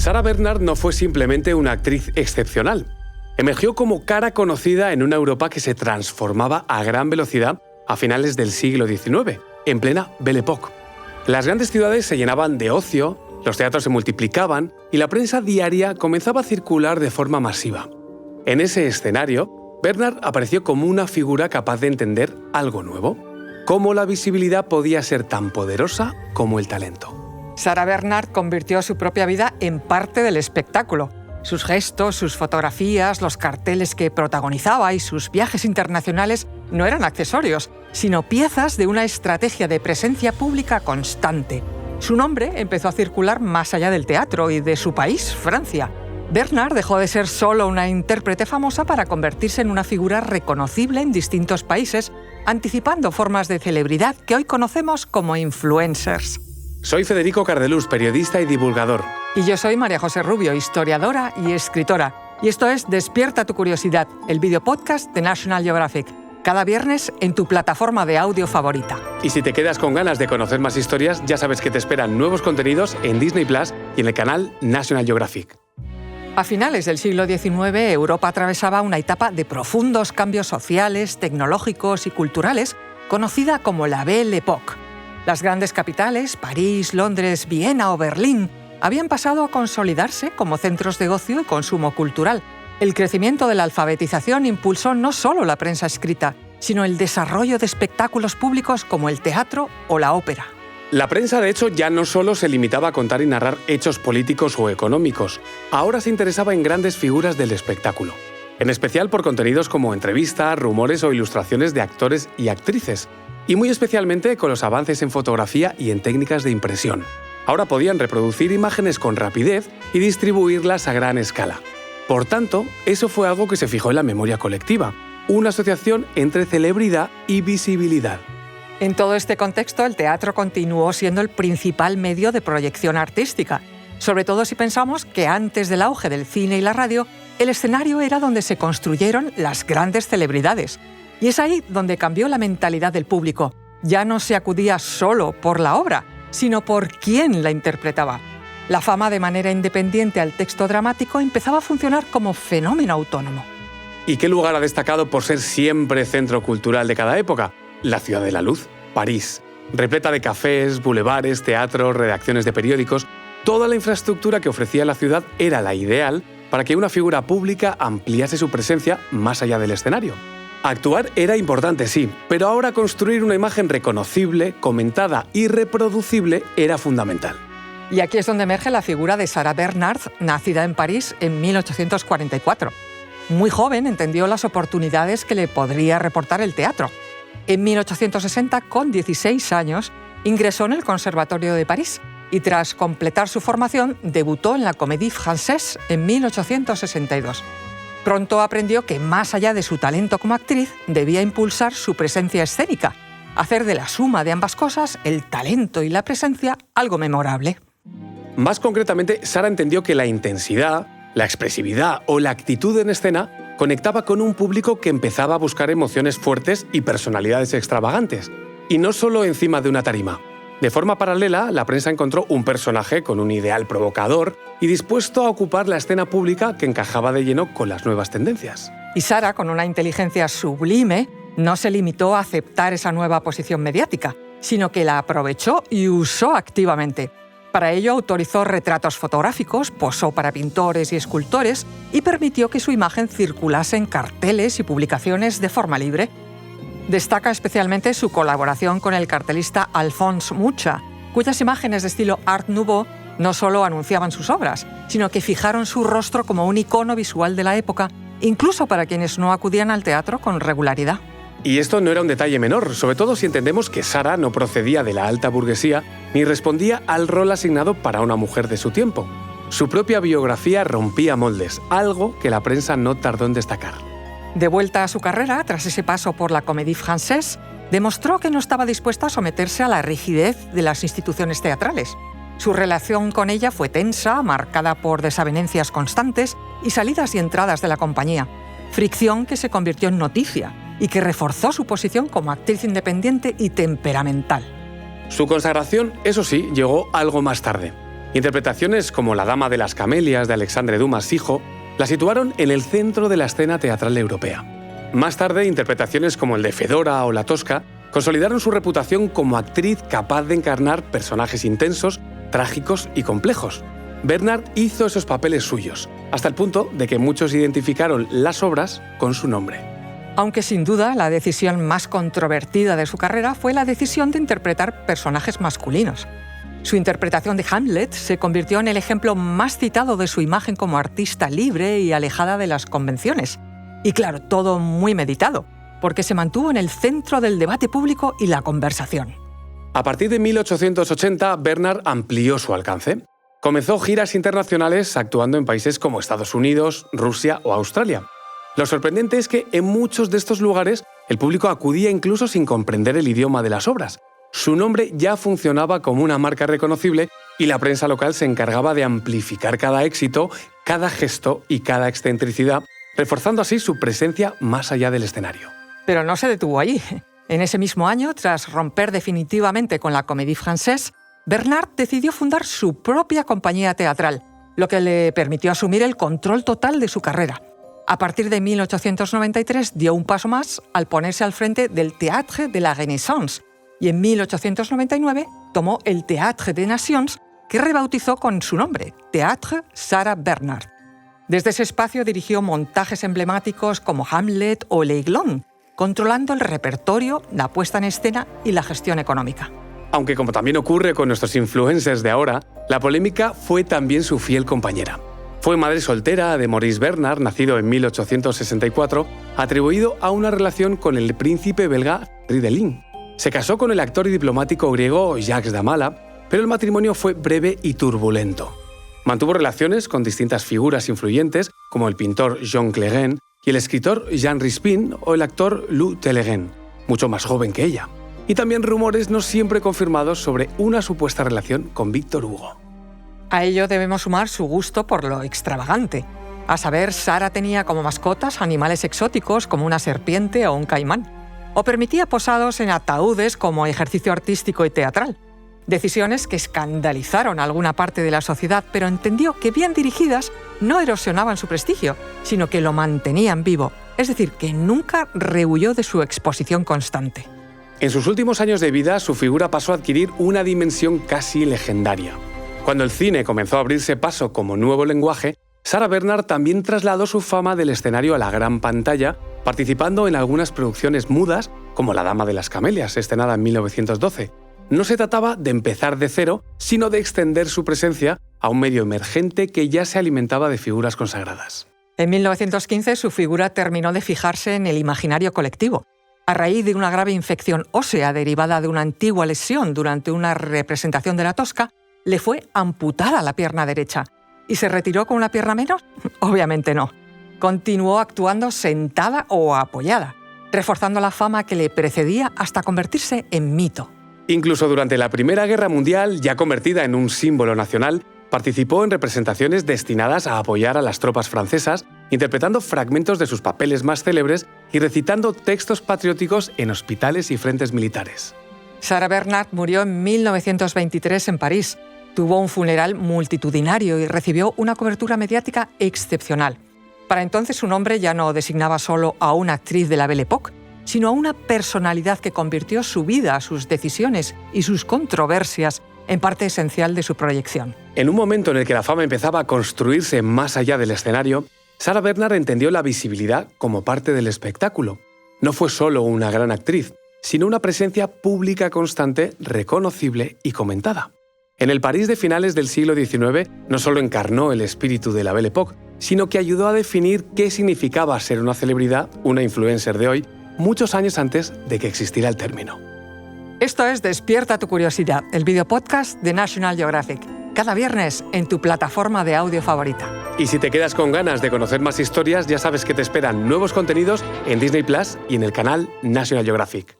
Sarah Bernhardt no fue simplemente una actriz excepcional. Emergió como cara conocida en una Europa que se transformaba a gran velocidad a finales del siglo XIX, en plena Belle Époque. Las grandes ciudades se llenaban de ocio, los teatros se multiplicaban y la prensa diaria comenzaba a circular de forma masiva. En ese escenario, Bernhardt apareció como una figura capaz de entender algo nuevo, cómo la visibilidad podía ser tan poderosa como el talento. Sarah Bernhardt convirtió su propia vida en parte del espectáculo. Sus gestos, sus fotografías, los carteles que protagonizaba y sus viajes internacionales no eran accesorios, sino piezas de una estrategia de presencia pública constante. Su nombre empezó a circular más allá del teatro y de su país, Francia. Bernhardt dejó de ser solo una intérprete famosa para convertirse en una figura reconocible en distintos países, anticipando formas de celebridad que hoy conocemos como influencers. Soy Federico Cardelús, periodista y divulgador. Y yo soy María José Rubio, historiadora y escritora. Y esto es Despierta tu curiosidad, el videopodcast de National Geographic. Cada viernes en tu plataforma de audio favorita. Y si te quedas con ganas de conocer más historias, ya sabes que te esperan nuevos contenidos en Disney Plus y en el canal National Geographic. A finales del siglo XIX, Europa atravesaba una etapa de profundos cambios sociales, tecnológicos y culturales, conocida como la Belle Époque. Las grandes capitales, París, Londres, Viena o Berlín, habían pasado a consolidarse como centros de ocio y consumo cultural. El crecimiento de la alfabetización impulsó no solo la prensa escrita, sino el desarrollo de espectáculos públicos como el teatro o la ópera. La prensa, de hecho, ya no solo se limitaba a contar y narrar hechos políticos o económicos. Ahora se interesaba en grandes figuras del espectáculo, en especial por contenidos como entrevistas, rumores o ilustraciones de actores y actrices, y muy especialmente con los avances en fotografía y en técnicas de impresión. Ahora podían reproducir imágenes con rapidez y distribuirlas a gran escala. Por tanto, eso fue algo que se fijó en la memoria colectiva, una asociación entre celebridad y visibilidad. En todo este contexto, el teatro continuó siendo el principal medio de proyección artística, sobre todo si pensamos que antes del auge del cine y la radio, el escenario era donde se construyeron las grandes celebridades. Y es ahí donde cambió la mentalidad del público. Ya no se acudía solo por la obra, sino por quién la interpretaba. La fama de manera independiente al texto dramático empezaba a funcionar como fenómeno autónomo. ¿Y qué lugar ha destacado por ser siempre centro cultural de cada época? La ciudad de la luz, París. Repleta de cafés, bulevares, teatros, redacciones de periódicos, toda la infraestructura que ofrecía la ciudad era la ideal para que una figura pública ampliase su presencia más allá del escenario. Actuar era importante, sí, pero ahora construir una imagen reconocible, comentada y reproducible era fundamental. Y aquí es donde emerge la figura de Sarah Bernhardt, nacida en París en 1844. Muy joven entendió las oportunidades que le podría reportar el teatro. En 1860, con 16 años, ingresó en el Conservatorio de París y tras completar su formación, debutó en la Comédie Française en 1862. Pronto aprendió que, más allá de su talento como actriz, debía impulsar su presencia escénica, hacer de la suma de ambas cosas, el talento y la presencia, algo memorable. Más concretamente, Sarah entendió que la intensidad, la expresividad o la actitud en escena conectaba con un público que empezaba a buscar emociones fuertes y personalidades extravagantes, y no solo encima de una tarima. De forma paralela, la prensa encontró un personaje con un ideal provocador y dispuesto a ocupar la escena pública que encajaba de lleno con las nuevas tendencias. Y Sarah, con una inteligencia sublime, no se limitó a aceptar esa nueva posición mediática, sino que la aprovechó y usó activamente. Para ello autorizó retratos fotográficos, posó para pintores y escultores y permitió que su imagen circulase en carteles y publicaciones de forma libre. Destaca especialmente su colaboración con el cartelista Alphonse Mucha, cuyas imágenes de estilo Art Nouveau no solo anunciaban sus obras, sino que fijaron su rostro como un icono visual de la época, incluso para quienes no acudían al teatro con regularidad. Y esto no era un detalle menor, sobre todo si entendemos que Sarah no procedía de la alta burguesía ni respondía al rol asignado para una mujer de su tiempo. Su propia biografía rompía moldes, algo que la prensa no tardó en destacar. De vuelta a su carrera, tras ese paso por la Comédie Française, demostró que no estaba dispuesta a someterse a la rigidez de las instituciones teatrales. Su relación con ella fue tensa, marcada por desavenencias constantes y salidas y entradas de la compañía, fricción que se convirtió en noticia y que reforzó su posición como actriz independiente y temperamental. Su consagración, eso sí, llegó algo más tarde. Interpretaciones como La Dama de las Camelias de Alexandre Dumas hijo la situaron en el centro de la escena teatral europea. Más tarde, interpretaciones como el de Fedora o La Tosca consolidaron su reputación como actriz capaz de encarnar personajes intensos, trágicos y complejos. Bernhardt hizo esos papeles suyos, hasta el punto de que muchos identificaron las obras con su nombre. Aunque sin duda la decisión más controvertida de su carrera fue la decisión de interpretar personajes masculinos. Su interpretación de Hamlet se convirtió en el ejemplo más citado de su imagen como artista libre y alejada de las convenciones. Y claro, todo muy meditado, porque se mantuvo en el centro del debate público y la conversación. A partir de 1880, Bernhardt amplió su alcance. Comenzó giras internacionales actuando en países como Estados Unidos, Rusia o Australia. Lo sorprendente es que en muchos de estos lugares el público acudía incluso sin comprender el idioma de las obras. Su nombre ya funcionaba como una marca reconocible y la prensa local se encargaba de amplificar cada éxito, cada gesto y cada excentricidad, reforzando así su presencia más allá del escenario. Pero no se detuvo allí. En ese mismo año, tras romper definitivamente con la Comédie Française, Bernhardt decidió fundar su propia compañía teatral, lo que le permitió asumir el control total de su carrera. A partir de 1893 dio un paso más al ponerse al frente del Théâtre de la Renaissance, y en 1899 tomó el Théâtre des Nations, que rebautizó con su nombre, Théâtre Sarah Bernhardt. Desde ese espacio dirigió montajes emblemáticos como Hamlet o l'Aiglon, controlando el repertorio, la puesta en escena y la gestión económica. Aunque, como también ocurre con nuestros influencers de ahora, la polémica fue también su fiel compañera. Fue madre soltera de Maurice Bernhardt, nacido en 1864, atribuido a una relación con el príncipe belga Ridelin. Se casó con el actor y diplomático griego Jacques Damala, pero el matrimonio fue breve y turbulento. Mantuvo relaciones con distintas figuras influyentes, como el pintor Jean Cléren y el escritor Jean Rispin o el actor Lou Tellegen, mucho más joven que ella. Y también rumores no siempre confirmados sobre una supuesta relación con Víctor Hugo. A ello debemos sumar su gusto por lo extravagante. A saber, Sara tenía como mascotas animales exóticos como una serpiente o un caimán, o permitía posados en ataúdes como ejercicio artístico y teatral. Decisiones que escandalizaron a alguna parte de la sociedad, pero entendió que bien dirigidas no erosionaban su prestigio, sino que lo mantenían vivo, es decir, que nunca rehuyó de su exposición constante. En sus últimos años de vida, su figura pasó a adquirir una dimensión casi legendaria. Cuando el cine comenzó a abrirse paso como nuevo lenguaje, Sarah Bernhardt también trasladó su fama del escenario a la gran pantalla, participando en algunas producciones mudas, como La Dama de las Camelias, estrenada en 1912. No se trataba de empezar de cero, sino de extender su presencia a un medio emergente que ya se alimentaba de figuras consagradas. En 1915 su figura terminó de fijarse en el imaginario colectivo. A raíz de una grave infección ósea derivada de una antigua lesión durante una representación de La Tosca, le fue amputada la pierna derecha. ¿Y se retiró con una pierna menos? Obviamente no. Continuó actuando sentada o apoyada, reforzando la fama que le precedía hasta convertirse en mito. Incluso durante la Primera Guerra Mundial, ya convertida en un símbolo nacional, participó en representaciones destinadas a apoyar a las tropas francesas, interpretando fragmentos de sus papeles más célebres y recitando textos patrióticos en hospitales y frentes militares. Sarah Bernhardt murió en 1923 en París. Tuvo un funeral multitudinario y recibió una cobertura mediática excepcional. Para entonces su nombre ya no designaba solo a una actriz de la Belle Époque, sino a una personalidad que convirtió su vida, sus decisiones y sus controversias en parte esencial de su proyección. En un momento en el que la fama empezaba a construirse más allá del escenario, Sarah Bernhardt entendió la visibilidad como parte del espectáculo. No fue solo una gran actriz, sino una presencia pública constante, reconocible y comentada. En el París de finales del siglo XIX no solo encarnó el espíritu de la Belle Époque, sino que ayudó a definir qué significaba ser una celebridad, una influencer de hoy, muchos años antes de que existiera el término. Esto es Despierta tu curiosidad, el videopodcast de National Geographic. Cada viernes en tu plataforma de audio favorita. Y si te quedas con ganas de conocer más historias, ya sabes que te esperan nuevos contenidos en Disney Plus y en el canal National Geographic.